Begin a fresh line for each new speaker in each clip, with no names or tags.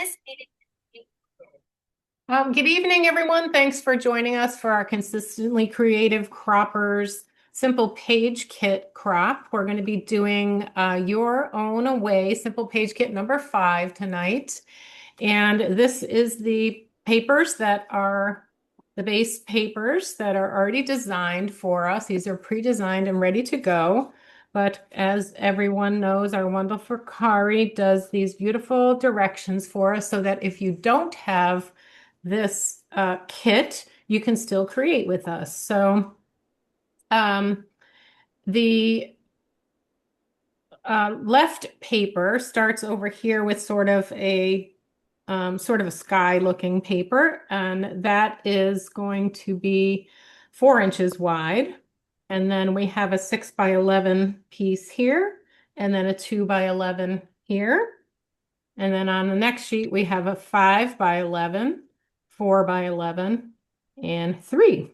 This meeting.
Good evening, everyone. Thanks for joining us for our Consistently Creative Croppers Simple Page Kit crop. We're going to be doing Your Own Away Simple Page Kit number 5 tonight. And this is the papers that are the base papers that are already designed for us. These are pre-designed and ready to go. But as everyone knows, our wonderful Kari does these beautiful directions for us so that if you don't have this kit, you can still create with us. So the left paper starts over here with sort of a sky looking paper, and that is going to be 4 inches wide. And then we have a 6 by 11 piece here, and then a 2 by 11 here. And then on the next sheet, we have a 5 by 11, 4 by 11, and 3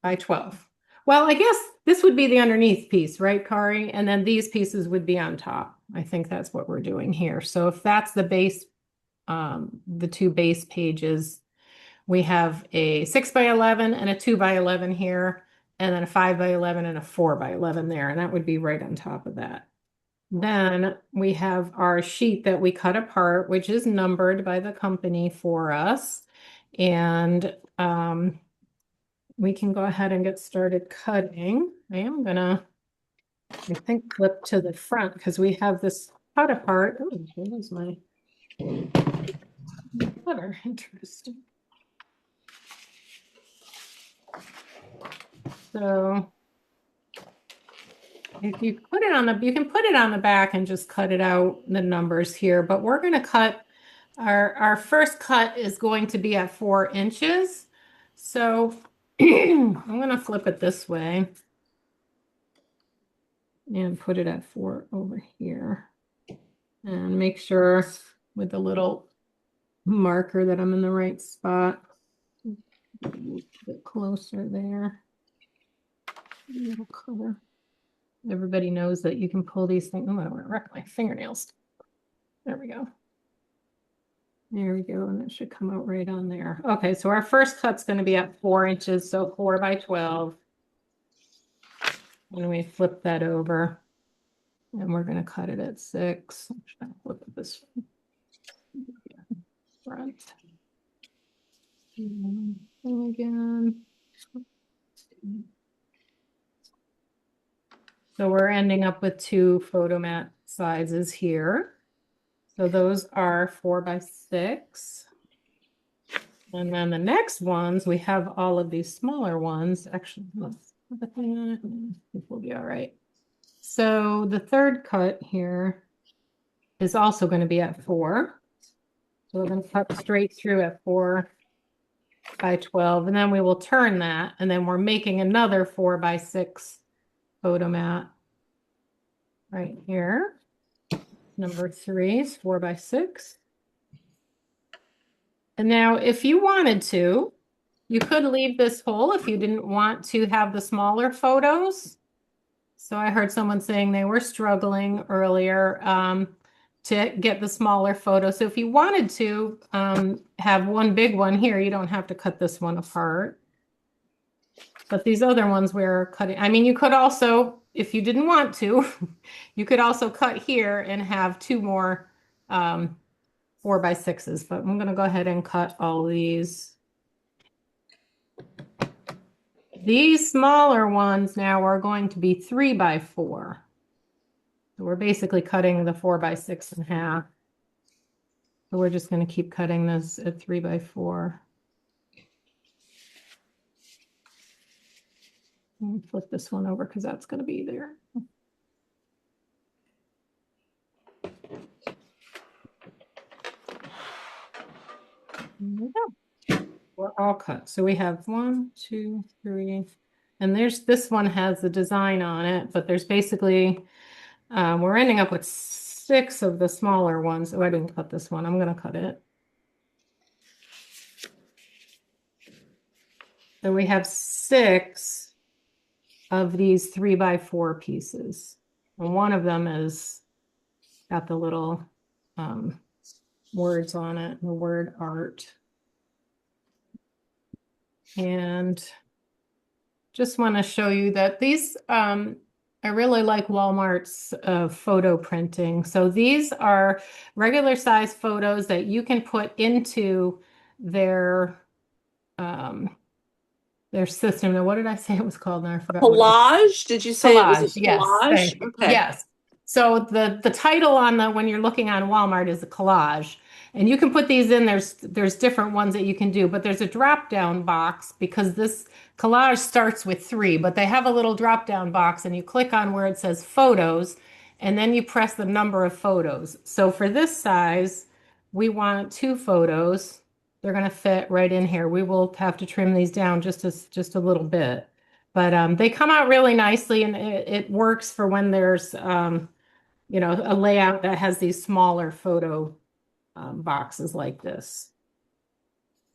by 12. Well, I guess this would be the underneath piece, right, Kari? And then these pieces would be on top. I think that's what we're doing here. So if that's the base, the two base pages, we have a 6 by 11 and a 2 by 11 here, and then a 5 by 11 and a 4 by 11 there. And that would be right on top of that. Then we have our sheet that we cut apart, which is numbered by the company for us. And we can go ahead and get started cutting. I am gonna, I think, flip to the front because we have this cut apart. Oh, here's my cutter. Interesting. So if you put it on you can put it on the back and just cut it out, the numbers here, but we're going to cut, our first cut is going to be at 4 inches. So I'm going to flip it this way and put it at 4 over here and make sure with the little marker that I'm in the right spot. A bit closer there. A little color. Everybody knows that you can pull these things. Oh, I want to wreck my fingernails. There we go. There we go. And it should come out right on there. Okay, so our first cut's going to be at 4 inches, so 4 by 12. And we flip that over. And we're going to cut it at 6. I'm just going to flip it this way. Front. And again. So we're ending up with 2 photo mat sizes here. So those are 4 by 6. And then the next ones, we have all of these smaller ones. Actually, let's put the thing on it. I think we'll be all right. So the third cut here is also going to be at 4. So we're going to cut straight through at 4 by 12. And then we will turn that. And then we're making another 4 by 6 photo mat right here. Number 3 is 4 by 6. And now if you wanted to, you could leave this whole if you didn't want to have the smaller photos. So I heard someone saying they were struggling earlier to get the smaller photo. So if you wanted to have one big one here, you don't have to cut this one apart. But these other ones we're cutting, I mean, you could also, if you didn't want to, you could also cut here and have 2 more 4 by 6s, but I'm going to go ahead and cut all these. These smaller ones now are going to be 3 by 4. So we're basically cutting the 4 by 6 in half. So we're just going to keep cutting this at 3 by 4. Flip this one over because that's going to be there. There we go. We're all cut. So we have 1, 2, 3, and this one has the design on it, but there's basically, we're ending up with 6 of the smaller ones. Oh, I didn't cut this one. I'm going to cut it. So we have 6 of these 3 by 4 pieces. And one of them is got the little words on it, the word art. And just want to show you that these, I really like Walmart's photo printing. So these are regular size photos that you can put into their um, their system. Now, what did I say it was called? Now I forgot what it was.
Collage? Did you say it was a
Collage. Yes.
collage? Okay.
Yes. So the title on the when you're looking on Walmart is a collage. And you can put these in. There's different ones that you can do, but there's a drop down box because this collage starts with three, but they have a little drop down box and you click on where it says photos and then you press the number of photos. So for this size, we want two photos. They're going to fit right in here. We will have to trim these down just a little bit. But they come out really nicely and it works for when there's a layout that has these smaller photo boxes like this.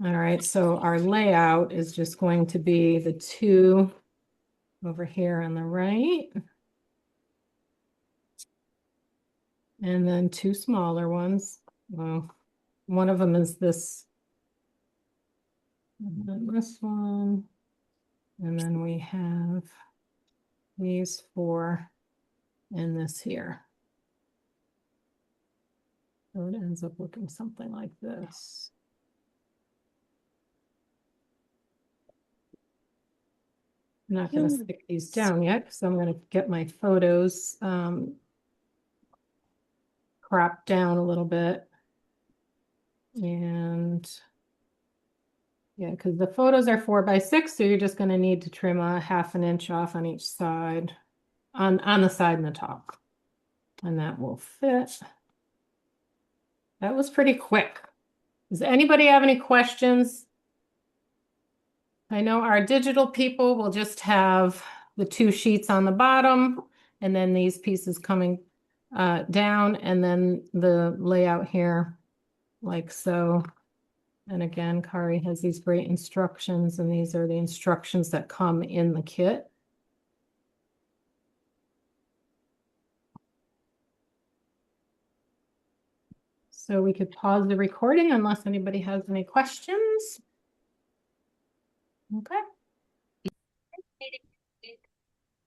All right, so our layout is just going to be the two over here on the right. And then two smaller ones. Well, one of them is this. And then this one. And then we have these four and this here. So it ends up looking something like this. I'm not going to stick these down yet, so I'm going to get my photos cropped down a little bit. And yeah, because the photos are 4x6, so you're just going to need to trim a 1/2 inch off on each side, on the side and the top. And that will fit. That was pretty quick. Does anybody have any questions? I know our digital people will just have the two sheets on the bottom and then these pieces coming down and then the layout here like so. And again, Kari has these great instructions and these are the instructions that come in the kit. So we could pause the recording unless anybody has any questions. Okay.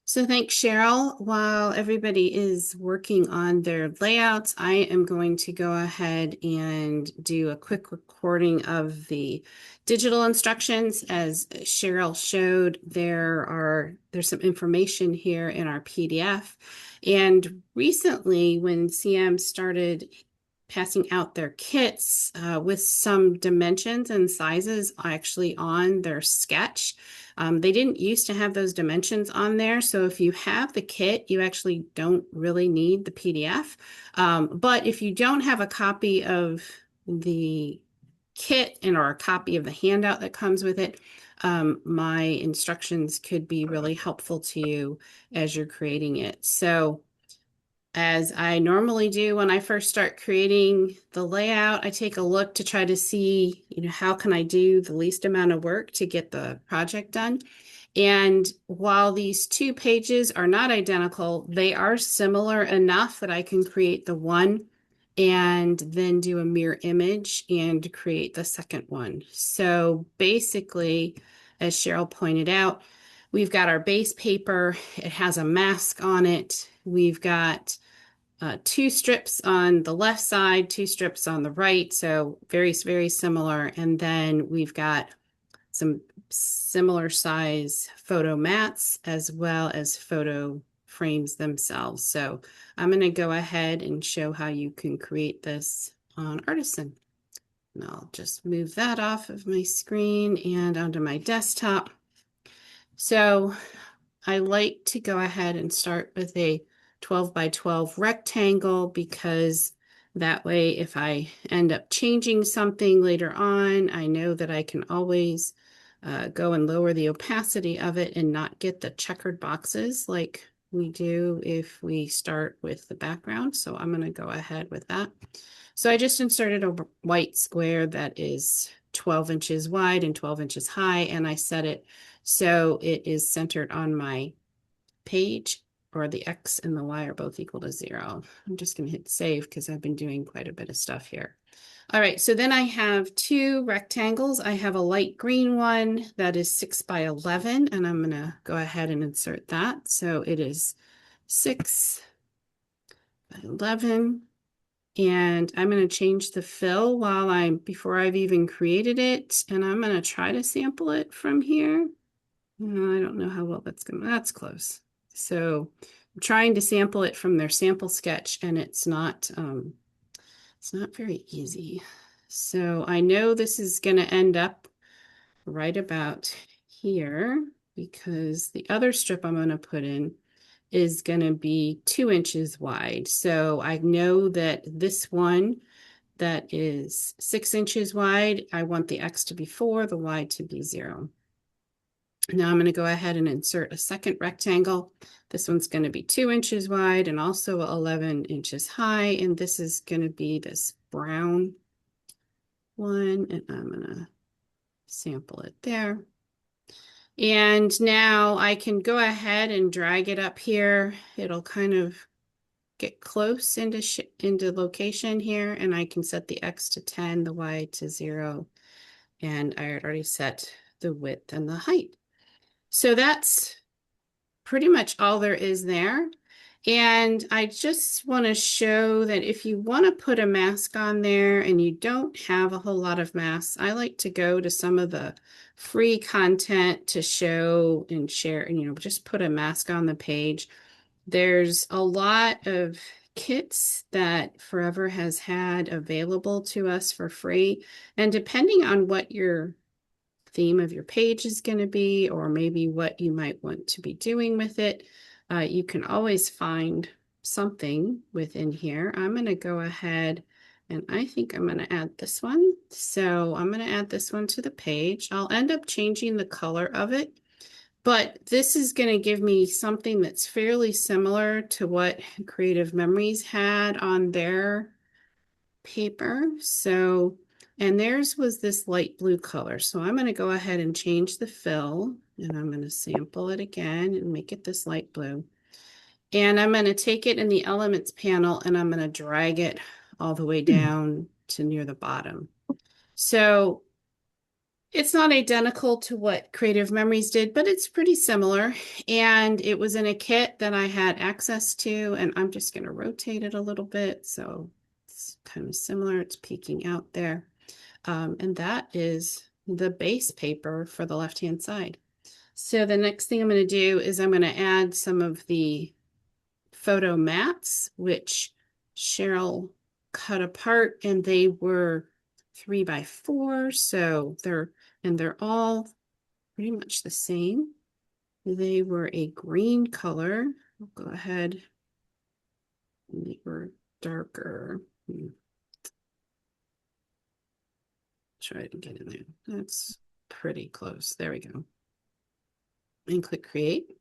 So thanks, Cheryl. While everybody is working on their layouts, I am going to go ahead and do a quick recording of the digital instructions. As Cheryl showed, there's some information here in our PDF. And recently, when CM started passing out their kits with some dimensions and sizes actually on their sketch, they didn't used to have those dimensions on there. So if you have the kit, you actually don't really need the PDF. But if you don't have a copy of the kit or a copy of the handout that comes with it, my instructions could be really helpful to you as you're creating it. So as I normally do when I first start creating the layout, I take a look to try to see, how can I do the least amount of work to get the project done. And while these two pages are not identical, they are similar enough that I can create the one and then do a mirror image and create the second one. So basically, as Cheryl pointed out, we've got our base paper. It has a mask on it. We've got two strips on the left side, two strips on the right. So very, very similar. And then we've got some similar size photo mats as well as photo frames themselves. So I'm going to go ahead and show how you can create this on Artisan. And I'll just move that off of my screen and onto my desktop. So I like to go ahead and start with a 12 by 12 rectangle because that way if I end up changing something later on, I know that I can always go and lower the opacity of it and not get the checkered boxes like we do if we start with the background. So I'm going to go ahead with that. So I just inserted a white square that is 12 inches wide and 12 inches high, and I set it so it is centered on my page, or the X and the Y are both equal to 0. I'm just going to hit save because I've been doing quite a bit of stuff here. All right, so then I have two rectangles. I have a light green one that is 6 by 11, and I'm going to go ahead and insert that. So it is 6 by 11. And I'm going to change the fill before I've even created it. And I'm going to try to sample it from here. I don't know how well that's close. So I'm trying to sample it from their sample sketch, and it's not very easy. So I know this is going to end up right about here because the other strip I'm going to put in is going to be 2 inches wide. So I know that this one that is 6 inches wide, I want the X to be 4, the Y to be 0. Now I'm going to go ahead and insert a second rectangle. This one's going to be 2 inches wide and also 11 inches high. And this is going to be this brown one. And I'm going to sample it there. And now I can go ahead and drag it up here. It'll kind of get close into location here. And I can set the X to 10, the Y to 0. And I already set the width and the height. So that's pretty much all there is there. And I just want to show that if you want to put a mask on there and you don't have a whole lot of masks, I like to go to some of the free content to show and share, and just put a mask on the page. There's a lot of kits that Forever has had available to us for free. And depending on what your theme of your page is going to be, or maybe what you might want to be doing with it, you can always find something within here. I'm going to go ahead and I think I'm going to add this one. So I'm going to add this one to the page. I'll end up changing the color of it, but this is going to give me something that's fairly similar to what Creative Memories had on their paper. So, and theirs was this light blue color. So I'm going to go ahead and change the fill, and I'm going to sample it again and make it this light blue. And I'm going to take it in the elements panel and I'm going to drag it all the way down to near the bottom. So it's not identical to what Creative Memories did, but it's pretty similar. And it was in a kit that I had access to, and I'm just going to rotate it a little bit. So it's kind of similar. It's peeking out there. And that is the base paper for the left-hand side. So the next thing I'm going to do is I'm going to add some of the photo mats, which Cheryl cut apart, and they were 3 by 4. So they're all pretty much the same. They were a green color. I'll go ahead. They were darker. Try to get in there. That's pretty close. There we go. And click create.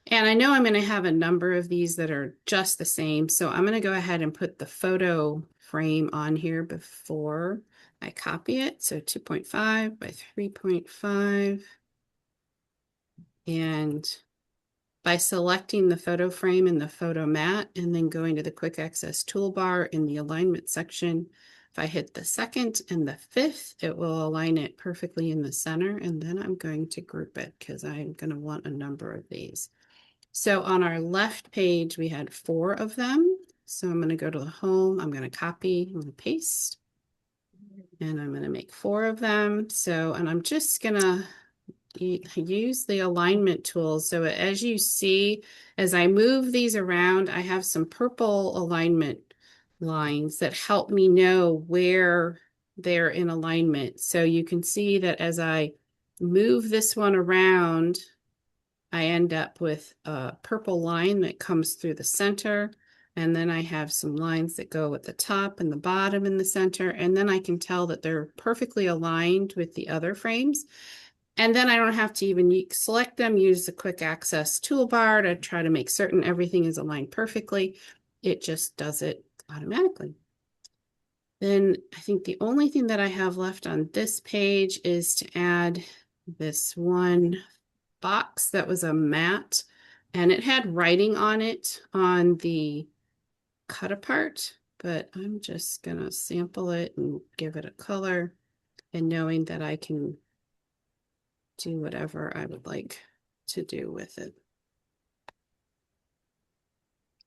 And I know I'm going to have a number of these that are just the same. So I'm going to go ahead and put the photo frame on here before I copy it. So 2.5 by 3.5. And by selecting the photo frame and the photo mat and then going to the quick access toolbar in the alignment section, if I hit the 2nd and the 5th, it will align it perfectly in the center. And then I'm going to group it because I'm going to want a number of these. So on our left page, we had 4 of them. So I'm going to go to the home. I'm going to copy, I'm going to paste, and I'm going to make 4 of them. So, and I'm just going to use the alignment tool. So as you see, as I move these around, I have some purple alignment lines that help me know where they're in alignment. So you can see that as I move this one around, I end up with a purple line that comes through the center. And then I have some lines that go at the top and the bottom in the center. And then I can tell that they're perfectly aligned with the other frames. And then I don't have to even select them, use the quick access toolbar to try to make certain everything is aligned perfectly. It just does it automatically. Then I think the only thing that I have left on this page is to add this one box that was a mat, and it had writing on it on the cut apart, but I'm just gonna sample it and give it a color, and knowing that I can do whatever I would like to do with it.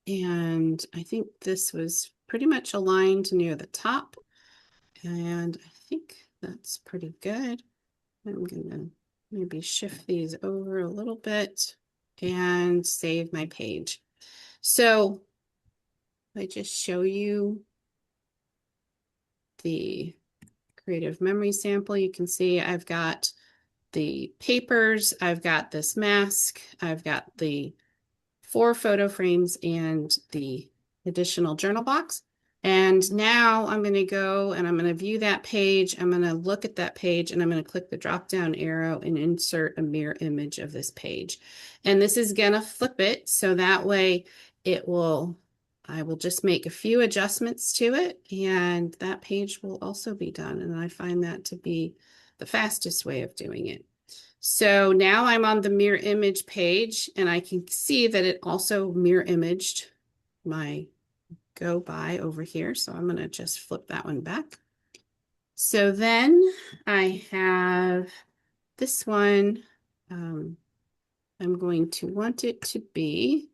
And I think this was pretty much aligned near the top. And I think that's pretty good. I'm gonna maybe shift these over a little bit and save my page. So I just show you the creative memory sample. You can see I've got the papers, I've got this mask, I've got the 4 photo frames and the additional journal box. And now I'm going to go and I'm going to view that page. I'm going to look at that page and I'm going to click the drop down arrow and insert a mirror image of this page. And this is going to flip it so that way I will just make a few adjustments to it and that page will also be done. And I find that to be the fastest way of doing it. So now I'm on the mirror image page and I can see that it also mirror imaged my go by over here. So I'm going to just flip that one back. So then I have this one. I'm going to want it to be, I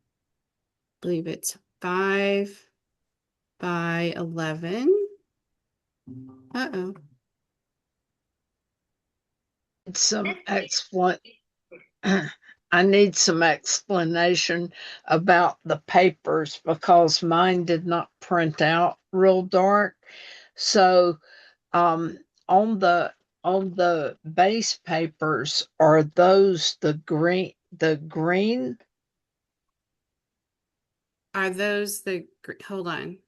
believe it's 5 by 11. Uh-oh.
Some I need some explanation about the papers because mine did not print out real dark. So on the base papers, are those the green?
Are those the, hold on.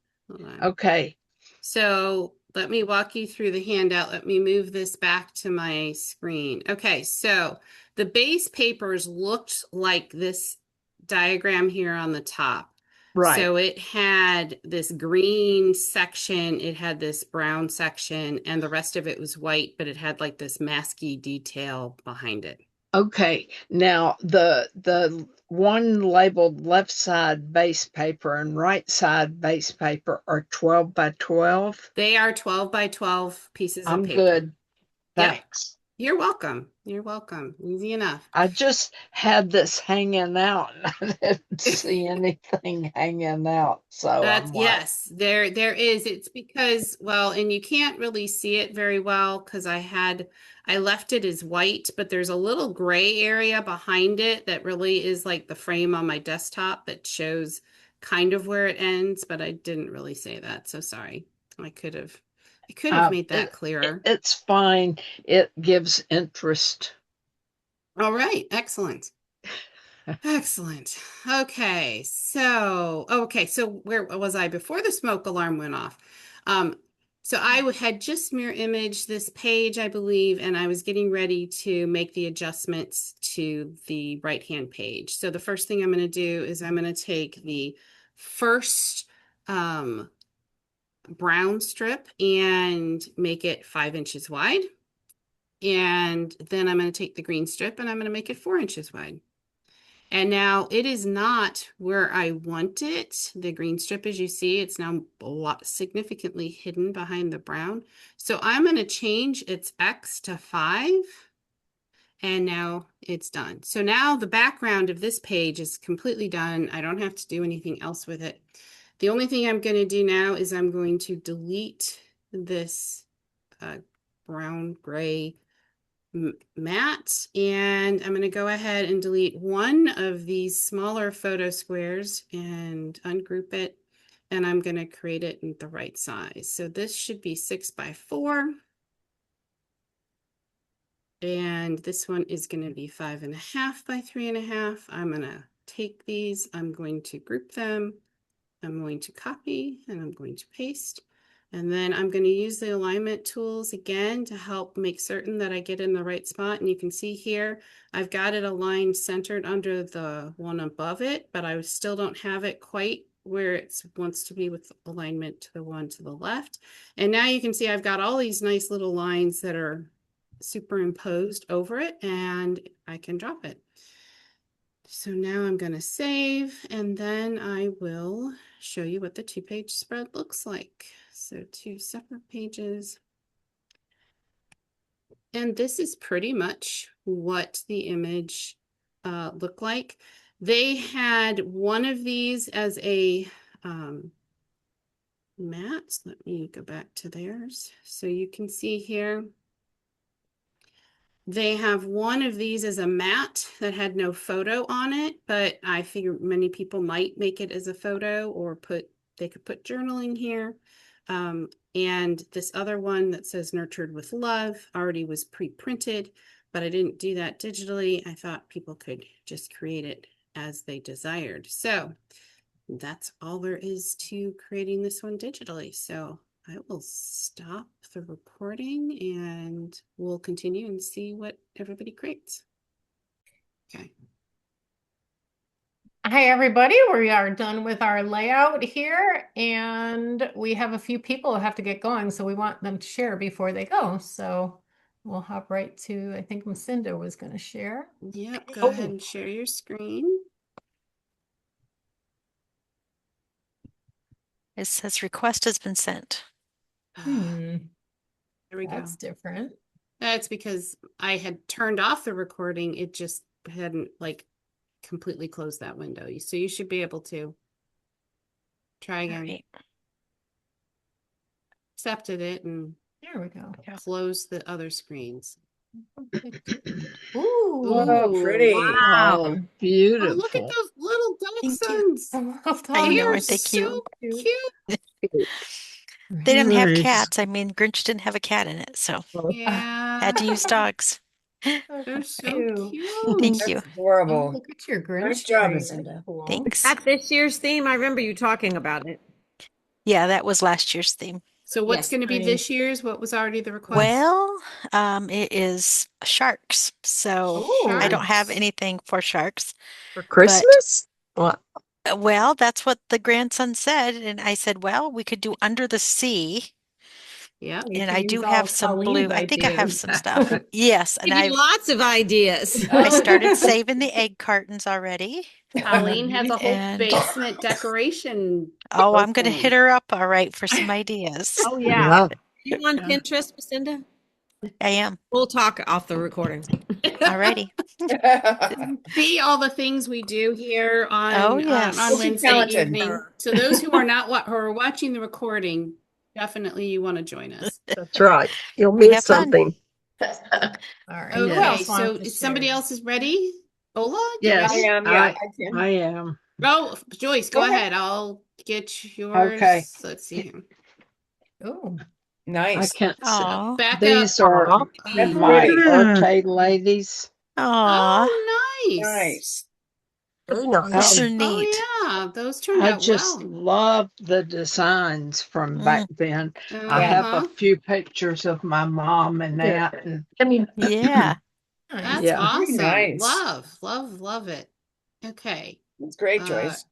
Okay.
So let me walk you through the handout. Let me move this back to my screen. Okay, so the base papers looked like this diagram here on the top.
Right.
So it had this green section, it had this brown section, and the rest of it was white, but it had like this masky detail behind it.
Okay. Now the one labeled left side base paper and right side base paper are 12 by 12.
They are 12 by 12 pieces of
I'm
paper.
good.
Yep.
Thanks.
You're welcome. You're welcome. Easy enough.
I just had this hanging out and I didn't see anything hanging out. So I'm like,
Yes, there is. It's because, well, and you can't really see it very well because I left it as white, but there's a little gray area behind it that really is like the frame on my desktop that shows kind of where it ends, but I didn't really say that. So sorry. I could have made that clearer.
It's fine. It gives interest.
All right, excellent. Excellent. Okay, so where was I before the smoke alarm went off? So I had just mirror imaged this page, I believe, and I was getting ready to make the adjustments to the right-hand page. So the first thing I'm going to do is I'm going to take the first brown strip and make it 5 inches wide. And then I'm going to take the green strip and I'm going to make it 4 inches wide. And now it is not where I want it. The green strip, as you see, it's now a lot significantly hidden behind the brown. So I'm going to change its X to 5. And now it's done. So now the background of this page is completely done. I don't have to do anything else with it. The only thing I'm going to do now is I'm going to delete this brown gray matte, and I'm going to go ahead and delete one of these smaller photo squares and ungroup it, and I'm going to create it in the right size. So this should be 6 by 4, and this one is going to be 5.5 by 3.5. I'm going to take these, I'm going to group them, I'm going to copy, and I'm going to paste. And then I'm going to use the alignment tools again to help make certain that I get in the right spot. And you can see here, I've got it aligned centered under the one above it, but I still don't have it quite where it wants to be with alignment to the one to the left. And now you can see I've got all these nice little lines that are superimposed over it, and I can drop it. So now I'm going to save, and then I will show you what the 2-page spread looks like. So 2 separate pages. And this is pretty much what the image looked like. They had one of these as a mat. Let me go back to theirs. So you can see here, they have one of these as a mat that had no photo on it, but I figure many people might make it as a photo or they could put journaling here. And this other one that says Nurtured with Love already was pre-printed, but I didn't do that digitally. I thought people could just create it as they desired. So that's all there is to creating this one digitally. So I will stop the recording and we'll continue and see what everybody creates. Okay.
Hi, everybody. We are done with our layout here, and we have a few people who have to get going, so we want them to share before they go. So we'll hop right to, I think Lucinda was going to share.
Yep, go ahead and share your screen.
It says request has been sent.
Hmm,
There we go.
that's different.
That's because I had turned off the recording. It just hadn't like completely closed that window. So you should be able to try again.
Right.
Accepted it and
There we go.
close the other screens.
Ooh,
Ooh,
pretty.
Wow,
Oh,
beautiful.
look at those little
Thank you.
dachshunds.
I know,
They're
aren't they
so
cute?
cute.
They didn't have
Nice.
cats. I mean, Grinch didn't have a cat in it, so
Yeah,
had to use dogs.
they're so
Cute.
cute.
Thank
That's
you.
Oh,
adorable.
look at your Grinch
Nice job,
tree. That's
Lucinda.
cool.
Thanks.
That this year's theme? I remember you talking about it.
Yeah, that was last year's theme.
So what's
Yes.
going to be
Nice.
this year's? What was already the request?
Well, it is sharks. So I don't have
Sharks.
anything for sharks.
For Christmas? What?
Well, that's what the grandson said. And I said, well, we could do Under the Sea.
Yep.
You
And
can
I do
use
have
all
some
Colleen's
blue. I think I have
ideas.
some stuff. Yes. And
Give you lots of ideas.
I started saving the egg cartons already.
Colleen has a whole
And
basement decoration.
oh, I'm going to
thing.
hit her up, all right, for some ideas.
Oh yeah.
Yeah.
You on
Yeah.
Pinterest, Lucinda?
I am.
We'll talk off the recording.
All righty.
See all the things we do here on
Oh, yes.
on
She's
Wednesday
talented.
evening. So those who are not who are watching the recording, definitely you want to join us.
That's right. You'll
We
miss
have fun.
something.
All right. Who
Okay,
else
so
wants to
if somebody
share?
else is ready. Ola, you
Yes,
ready?
I am.
Oh, Joyce, go
Okay.
ahead. I'll get yours.
Okay.
Let's see here.
Oh,
I
Nice.
can't see.
Aw.
Back
These
up.
are
That's
my
pretty.
birthday ladies.
Aw.
Oh, nice.
Nice.
Very nice.
Those are
Um,
neat.
Oh, yeah. Those turned
I
out
just
well.
love the designs from back then. I have a few pictures of my mom and
Yeah.
that. And
Yeah.
nice.
That's
Yeah.
awesome.
Nice.
Love it. Okay.
That's great,
Uh,
Joyce.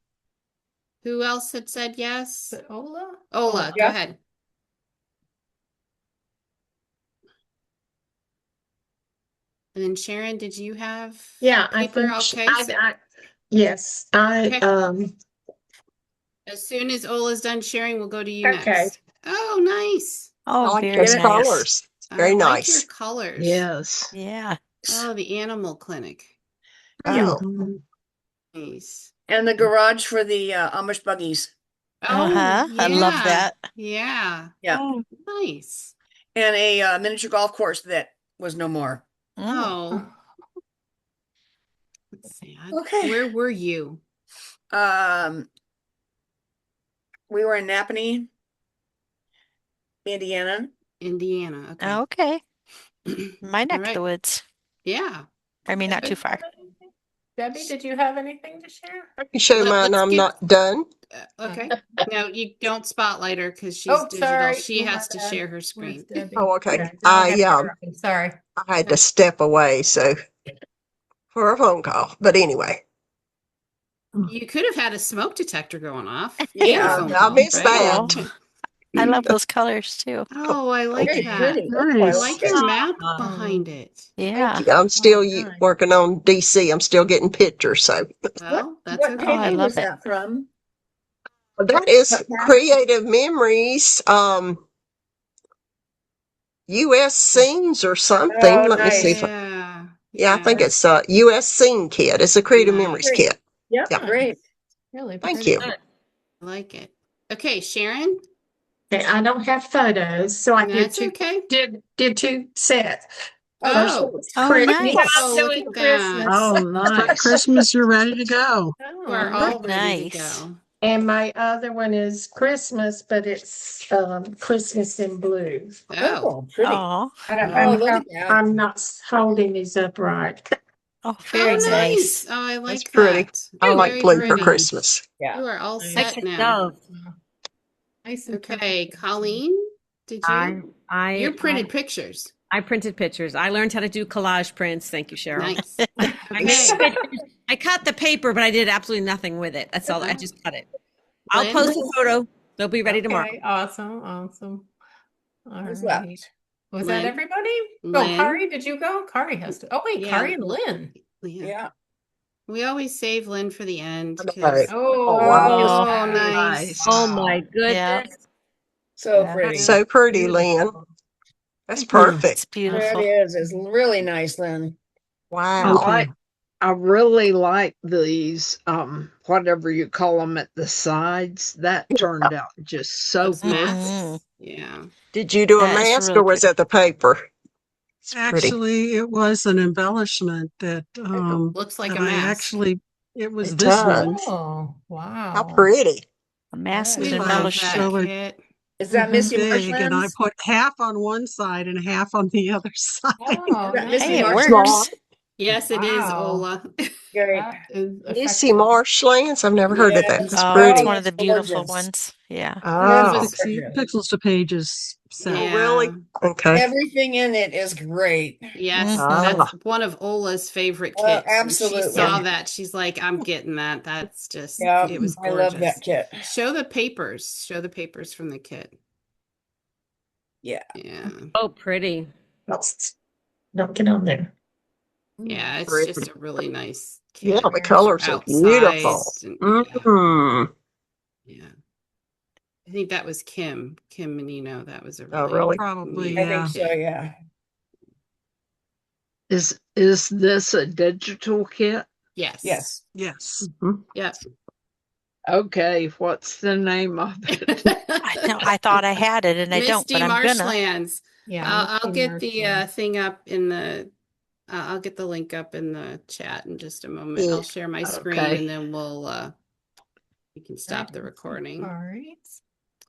Who else had said yes?
Is it Ola?
Ola, go
Yeah.
ahead. And then Sharon, did you have
Yeah, I
paper?
think
Okay. So
yes, I
Okay. as soon as Ola's done sharing, we'll go to you
Okay.
next. Oh, nice.
I
Oh,
like
very
those
nice.
colors.
I
Very
like your
nice.
colors.
yes.
Yeah.
Oh, the animal clinic.
Oh,
Mhm.
Nice.
And the garage for the Amish buggies.
Oh,
Uh-huh. I love
yeah.
that.
Yeah.
Yeah.
Oh, nice.
And a miniature golf course that was no more.
Mm.
Oh, that's sad.
Okay.
Where were you?
We were in Napanee, Indiana.
Indiana. Okay.
Okay. My neck
All
of the
right.
woods.
Yeah.
I mean, not too far.
Debbie, did you have anything to share?
I can show mine.
Let's
I'm
give.
not done.
Okay. No, you don't spotlight her because she's
Oh,
digital.
sorry.
She
Oh, my
has to
bad.
share her
Where's
screen.
Debbie?
Oh, okay.
Okay, now I have to
I
interrupt you. Sorry.
had to step away so for a phone call. But anyway,
You could have had a smoke detector going off.
Yeah.
Phone
I
call,
missed
right?
that.
Oh. I love those colors too.
Oh, I like
Very
that.
pretty. Oh, I
I
Nice.
like
like
your
it.
map
Awesome.
behind it.
Yeah.
I'm still
nice.
working on DC. I'm still getting pictures. So
Well, that's
What
okay.
Oh, I
company
love
was
it.
that from?
that is
What map?
Creative Memories, US Scenes or something.
Oh,
Let me see
nice.
if I,
Yeah.
yeah, I think
Yeah.
it's US Scene Kit. It's a Creative Memories
Nice.
Great.
kit.
Yep,
Yeah.
great.
Really
Thank
pretty.
you.
Good.
I like it. Okay, Sharon,
Okay, I don't have photos, so I
that's okay.
did two sets. First
Oh,
one was
Oh,
Christmas.
nice.
oh, look at that.
Oh,
For
nice.
Christmas, you're ready to go.
You are
Oh,
all ready to
Nice.
go.
And my other one is Christmas, but it's Christmas in blue.
Oh,
Oh, pretty.
Oh,
Oh, look at that.
I'm not holding these up right.
oh, very
oh,
nice.
nice. Oh, I
That's
like
pretty.
that.
I like
Very
blue for
pretty.
Christmas.
Yeah.
You are all
Nice.
set
Like
now.
dove.
Nice and
Okay,
perfect.
Colleen, did you? You printed pictures.
I printed pictures. I learned how to do collage prints. Thank you, Cheryl.
Nice.
I made
Okay,
pictures. I cut the paper, but I did absolutely nothing with it. That's all. I just cut it. I'll
Lynn?
post a photo. They'll be ready tomorrow.
Okay, awesome, awesome. All
Who's
right.
left?
Was
Lynn?
that everybody? Oh,
Lynn?
Kari, did you go? Kari has to. Oh, wait,
Yeah.
Kari and Lynn.
Yeah.
Yeah.
We always save Lynn for the end
I know.
because
Oh,
wow.
oh, nice.
Nice.
Oh my
Yeah.
goodness.
So
That
pretty.
is
So pretty, Lynn.
beautiful.
That's
Thank you.
perfect.
It's
There
beautiful.
it is. It's really nice, Lynn.
Wow.
I really like these, whatever you call them at the sides. That turned out just so
Those masks.
Mhm.
Yeah.
Did you do a
That is
mask
really
or was
pretty.
that the paper? It's pretty.
Actually, it was an embellishment that
Looks like
that
a
I
mask.
actually it was
It
this
does.
one.
Oh,
How
wow.
pretty.
A mask
We
and
love
embellishment.
that
So it-
kit.
Is that
Mhm.
Missy
Big, and I
Marshland's?
put half on one side and half on the other side.
Oh,
Is that Missy
Hey, it
nice.
Marshland's?
works.
Yes, it is,
Wow.
Ola.
Great.
That is
Missy
effective.
Marshlands? I've never heard of that.
Yes.
That's
Oh,
pretty.
it's one of the
that's
beautiful
gorgeous.
ones. Yeah.
That is
Oh,
was-
Pixels to Pages set.
Oh, really? Okay.
Everything in it is great.
Yes,
Mhm.
that's one of Ola's favorite
Oh,
kits. When
absolutely.
she saw that, she's like, I'm getting that. That's just,
Yeah,
it was
I
gorgeous.
love that kit.
Show the papers. Show the papers from the kit.
Yeah.
Yeah.
Oh, pretty.
Don't get on there.
Yeah, it's
Pretty.
just a really nice
Yeah,
kit.
the colors are beautiful.
And,
Mm.
yeah. I think that was Kim Menino. That was a
Oh,
really
really?
Probably,
neat
I
yeah.
think so, yeah.
Is this a digital kit?
Yes.
Yes.
Yes.
Yep.
Okay, what's the name of it?
I know. I thought I had it and I don't,
Misty
but I'm gonna.
Marshlands.
Yeah.
I'll
Misty
get the
Marshland.
thing up in the I'll get the link up in the chat in just a moment.
Yeah.
I'll share my screen
Okay.
and then we can stop the
That is
recording.
All right.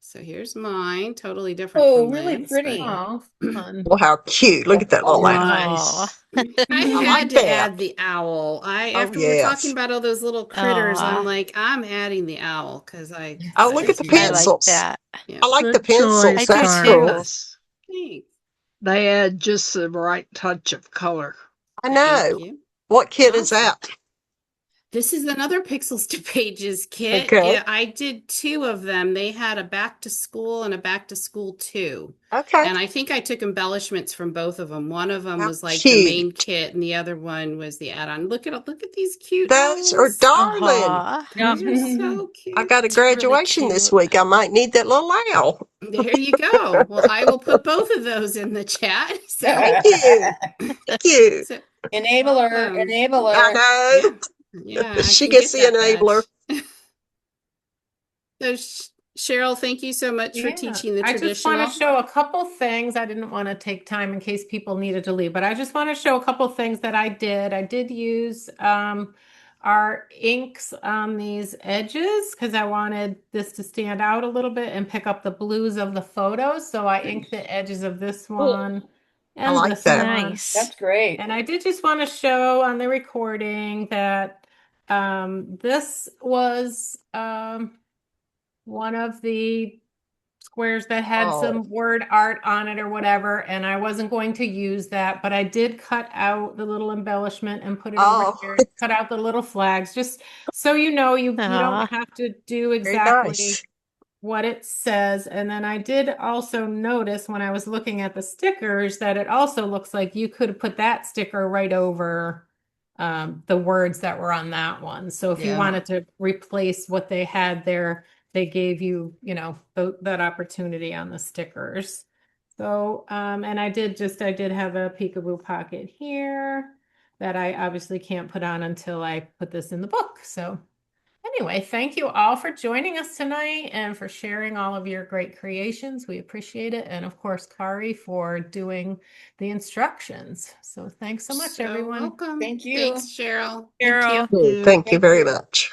So here's mine, totally different
Oh,
from
really
Lynn's,
pretty.
Oh, fun.
Well, how cute. Look at that little
Oh,
owl.
nice.
but I
I
had
like
to
that.
add the owl.
Oh,
After we were
yes.
talking about all those little critters,
Aw.
I'm like, I'm adding the owl because I
Oh, look at the
just
I like
pencils.
that.
Yeah.
I like the
Good
pencils.
choice,
I do
That's
Kari.
cool.
Yes.
Thanks.
They add just the right touch of color.
I
Thank
know.
you.
What kit is
Awesome.
that?
This is another Pixels to Pages kit.
Okay.
Yeah, I did two of them. They had a back to school and a back to school 2.
Okay.
And I think I took embellishments from both of them. One of them
How
was like the main
cute.
kit, and the other one was the add-on. Look at these cute
Those are
owls.
darling.
Aw.
Yeah.
These are so cute.
I got a
It's really
graduation this
cute.
week. I might need that little owl.
There you go. Well, I will put both of those in the chat. So,
Thank you. Thank you.
so
Enabler,
welcome.
I
enabler.
know.
Yeah, I
She
can
gets
get
the
that
enabler.
badge. So, Cheryl, thank you so much for teaching the
I just
traditional.
want to show a couple things. I didn't want to take time in case people needed to leave, but I just want to show a couple things that I did. I did use our inks on these edges because I wanted this to stand out a little bit and pick up the blues of the photos. So I inked the edges of this one and
like
this
that.
one.
Nice.
That's great.
And I did just want to show on the recording that this was one of the squares that had
Oh.
some word art on it or whatever, and I wasn't going to use that, but I did cut out the little embellishment and put it over
Oh.
here, cut out the little flags, just so you know, you
Aw.
don't have to do
Very
exactly
nice.
what it says. And then I did also notice when I was looking at the stickers that it also looks like you could put that sticker right over the words that were on that one. So if you
Yeah.
wanted to replace what they had there, they gave you, that opportunity on the stickers. So, and I did have a peekaboo pocket here that I obviously can't put on until I put this in the book. So anyway, thank you all for joining us tonight and for sharing all of your great creations. We appreciate it. And of course, Kari for doing the instructions. So thanks so much, everyone.
Welcome.
Thank you.
Thanks, Cheryl.
Thank you.
Carol.
Thank you very much.